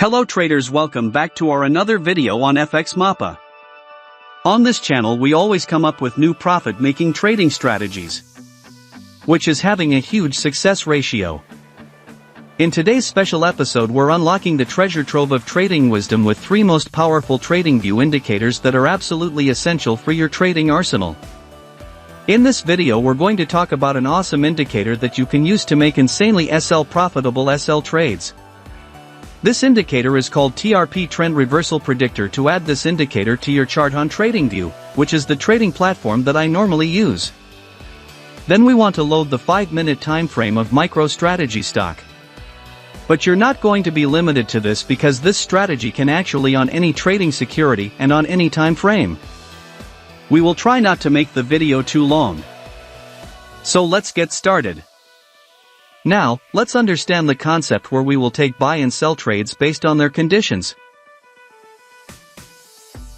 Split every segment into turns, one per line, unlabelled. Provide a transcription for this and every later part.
Hello traders, welcome back to our another video on FxMAPA. On this channel we always come up with new profit-making trading strategies, which is having a huge success ratio. In today's special episode we're unlocking the treasure trove of trading wisdom with 3 most powerful TradingView indicators that are absolutely essential for your trading arsenal. In this video we're going to talk about an awesome indicator that you can use to make insanely profitable SL trades. This indicator is called TRP Trend Reversal Predictor. To add this indicator to your chart on TradingView, which is the trading platform that I normally use. Then we want to load the 5-minute time frame of MicroStrategy stock. But you're not going to be limited to this because this strategy can actually on any trading security and on any time frame. We will try not to make the video too long. So let's get started. Now, let's understand the concept where we will take buy and sell trades based on their conditions.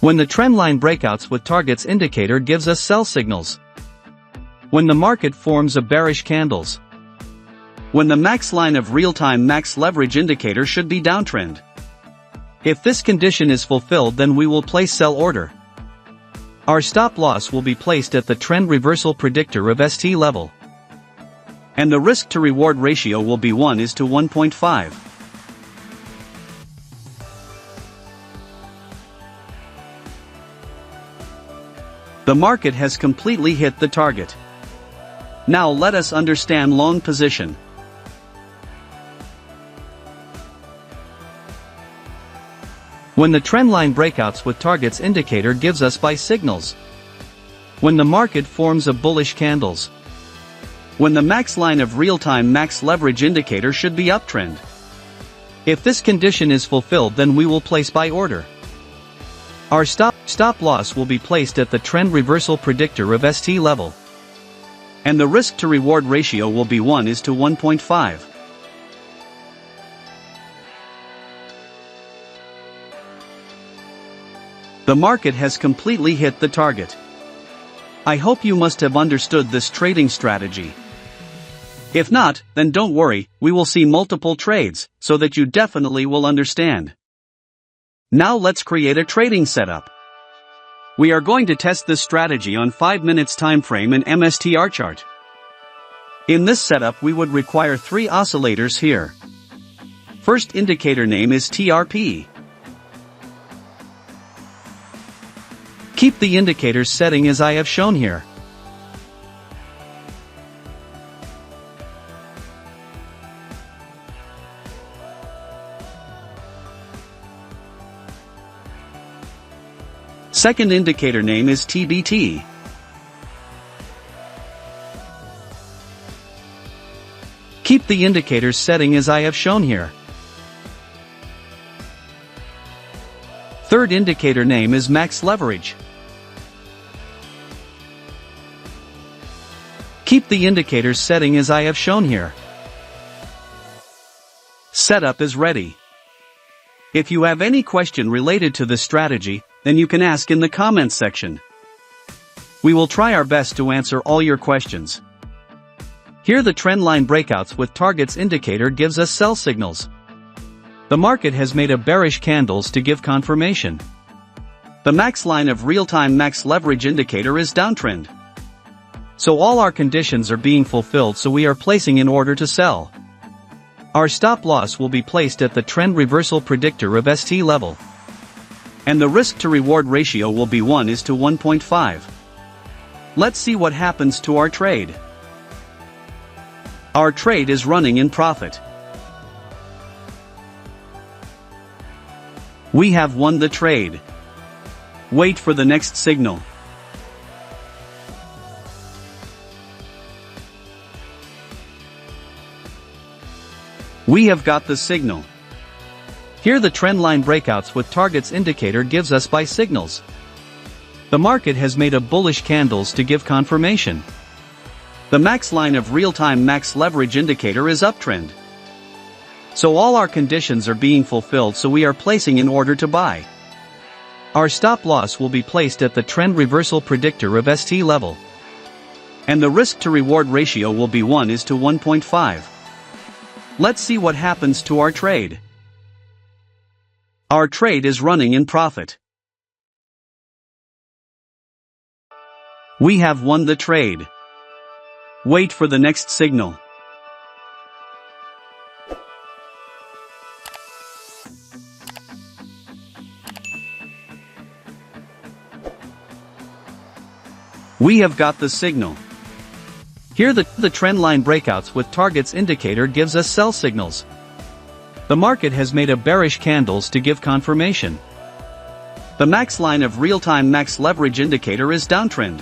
When the trendline breakouts with targets indicator gives us sell signals. When the market forms a bearish candles. When the max line of real-time max leverage indicator should be downtrend. If this condition is fulfilled, then we will place sell order. Our stop loss will be placed at the trend reversal predictor of ST level. And the risk to reward ratio will be 1:1.5. The market has completely hit the target. Now let us understand long position. When the trendline breakouts with targets indicator gives us buy signals. When the market forms a bullish candles. When the max line of real-time max leverage indicator should be uptrend. If this condition is fulfilled, then we will place buy order. Our stop loss will be placed at the trend reversal predictor of ST level. And the risk to reward ratio will be 1:1.5. The market has completely hit the target. I hope you must have understood this trading strategy. If not, then don't worry, we will see multiple trades, so that you definitely will understand. Now let's create a trading setup. We are going to test this strategy on 5 minutes time frame and MSTR chart. In this setup we would require 3 oscillators here. First indicator name is TRP. Keep the indicator's setting as I have shown here. Second indicator name is TBT. Keep the indicator's setting as I have shown here. Third indicator name is max leverage. Keep the indicator's setting as I have shown here. Setup is ready. If you have any question related to this strategy, then you can ask in the comments section. We will try our best to answer all your questions. Here the trendline breakouts with targets indicator gives us sell signals. The market has made a bearish candles to give confirmation. The max line of real-time max leverage indicator is downtrend. So all our conditions are being fulfilled, so we are placing in order to sell. Our stop loss will be placed at the trend reversal predictor of ST level. And the risk to reward ratio will be 1:1.5. 1.5. 5. Let's see what happens to our trade. Our trade is running in profit. We have won the trade. Wait for the next signal. We have got the signal. Here the trendline breakouts with targets indicator gives us buy signals. The market has made a bullish candles to give confirmation. The max line of real-time max leverage indicator is uptrend. So all our conditions are being fulfilled, so we are placing in order to buy. Our stop loss will be placed at the trend reversal predictor of ST level. And the risk to reward ratio will be 1:1.5. Let's see what happens to our trade. Our trade is running in profit. We have won the trade. Wait for the next signal. We have got the signal. Here the trend line breakouts with targets indicator gives us sell signals. The market has made a bearish candles to give confirmation. The max line of real-time max leverage indicator is downtrend.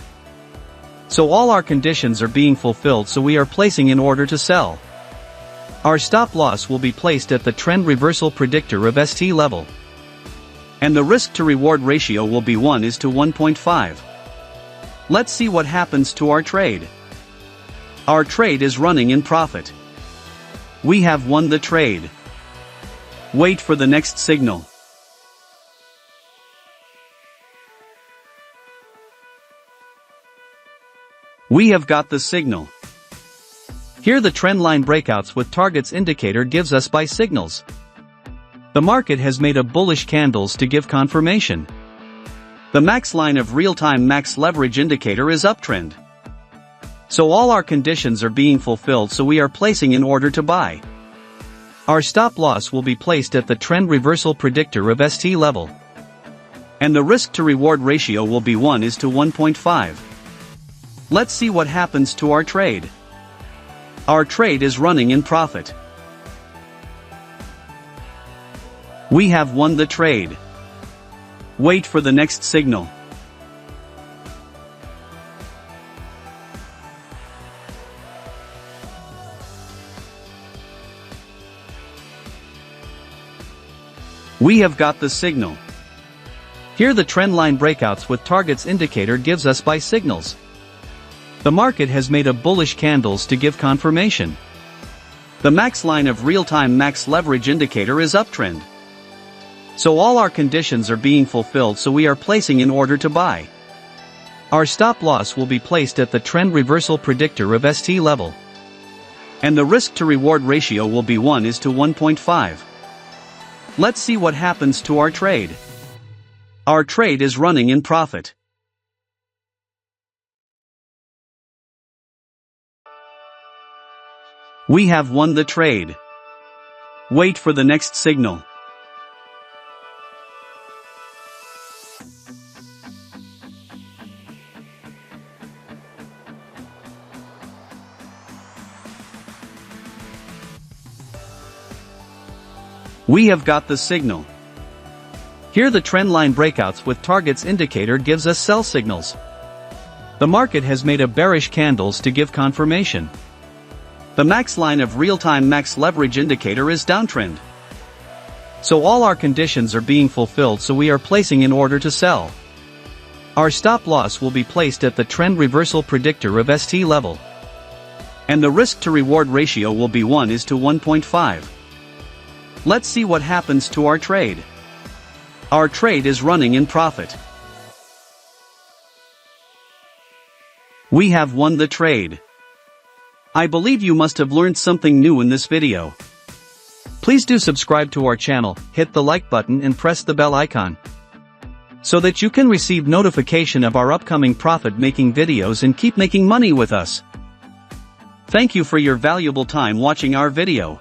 So all our conditions are being fulfilled, so we are placing in order to sell. Our stop loss will be placed at the trend reversal predictor of ST level. And the risk to reward ratio will be 1:1.5. Let's see what happens to our trade. Our trade is running in profit. We have won the trade. Wait for the next signal. We have got the signal. Here the trend line breakouts with targets indicator gives us buy signals. The market has made a bullish candles to give confirmation. The max line of real-time max leverage indicator is uptrend. So all our conditions are being fulfilled, so we are placing in order to buy. Our stop loss will be placed at the trend reversal predictor of ST level. And the risk to reward ratio will be 1:1.5. Let's see what happens to our trade. Our trade is running in profit. We have won the trade. Wait for the next signal. We have got the signal. Here the trend line breakouts with targets indicator gives us buy signals. The market has made a bullish candles to give confirmation. The max line of real-time max leverage indicator is uptrend. So all our conditions are being fulfilled, so we are placing in order to buy. Our stop loss will be placed at the trend reversal predictor of ST level. And the risk to reward ratio will be 1:1.5. Let's see what happens to our trade. Our trade is running in profit. We have won the trade. Wait for the next signal. We have got the signal. Here the trend line breakouts with targets indicator gives us sell signals. The market has made a bearish candles to give confirmation. The max line of real-time max leverage indicator is downtrend. So all our conditions are being fulfilled, so we are placing in order to sell. Our stop loss will be placed at the trend reversal predictor of ST level. And the risk to reward ratio will be 1:1.5. Let's see what happens to our trade. Our trade is running in profit. We have won the trade. I believe you must have learned something new in this video. Please do subscribe to our channel, hit the like button and press the bell icon, so that you can receive notification of our upcoming profit-making videos and keep making money with us. Thank you for your valuable time watching our video.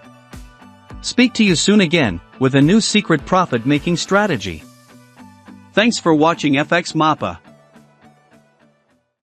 Speak to you soon again, with a new secret profit-making strategy. Thanks for watching FxMAPA.